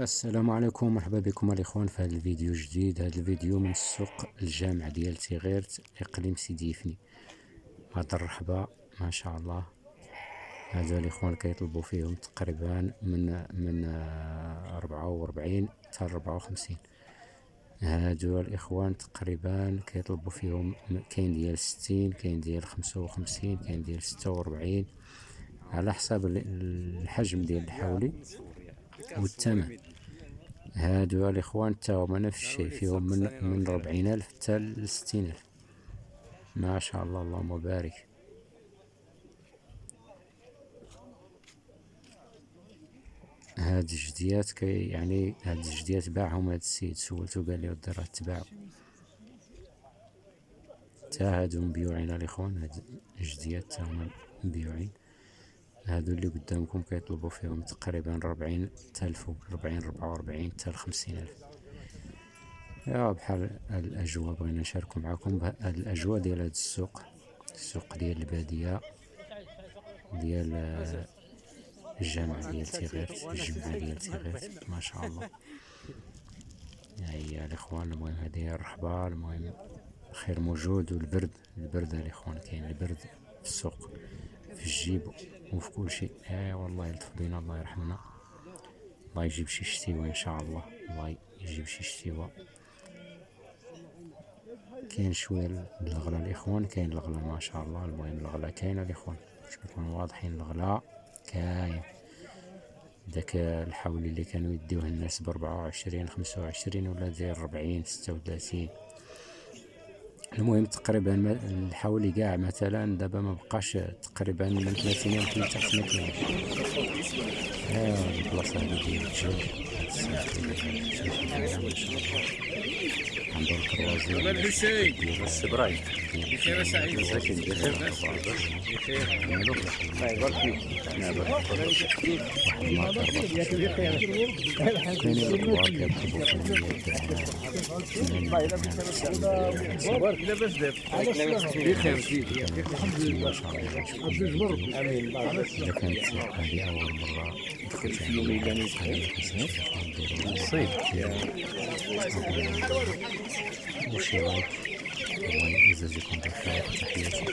السلام عليكم، مرحبا بكم الاخوان في هذا الفيديو الجديد. هذا الفيديو من السوق الجامع ديال تيغيرت اقليم سيدي يفني. هاد الرحبه ما شاء الله، هادو الاخوان كيطلبوا فيهم تقريبا من 44 حتى 54. هادو الاخوان تقريبا كيطلبوا فيهم، كاين ديال 60، كاين ديال 55، كاين ديال 46 على حسب الحجم ديال الحولي والثمن. هادو الاخوان تاهما نفس الشيء، فيهم من 40,000 حتى ل 60,000 ما شاء الله، اللهم بارك. هاد الجديات يعني هاد الجديات باعهم هاد السيد، سولتو قال لي ودي راه تباعو. تا هادو مبيوعين الاخوان، هاد الجديات تاهما مبيوعين. هادو اللي قدامكم كيطلبوا فيهم تقريبا 40 حتى الفوق، 40 44 حتى ل 50,000. يا بحال الاجواء بغينا نشاركو معاكم الاجواء ديال هاد السوق ديال الباديه ديال الجامع ديال تيغيرت، الجمعة ديال تيغيرت ما شاء الله. هيا الاخوان، المهم هذه هي الرحبه، المهم الخير موجود. والبرد الاخوان، كاين البرد في السوق، في الجيب وفي كل شيء. والله يلطف بينا، الله يرحمنا، الله يجيب شي شتيوه ان شاء الله، الله يجيب شي شتيوه. كاين شويه الغلا الاخوان، كاين الغلا ما شاء الله. المهم الغلا كاين الاخوان، باش نكونوا واضحين، الغلا كاين. داك الحولي اللي كانوا يديوه الناس ب24 25 ولا داير 40 36. المهم تقريبا الحولي كاع مثلا دابا ما بقاش تقريبا من 30 يمكن حتى 5 كيلو. البلاصه هذه ديال الجو ما شاء الله. عنده الكروازي ديال السبراي. بخير سعيد، مساكن بخير، بخير مالو الله يبارك فيك. كاين الكبار كيطلبوا لا باس داب بخير سيدي الحمد لله. إذا كانت هذه أول مرة الصيد وشي لايك، الله يجازيكم بخير. تحياتي.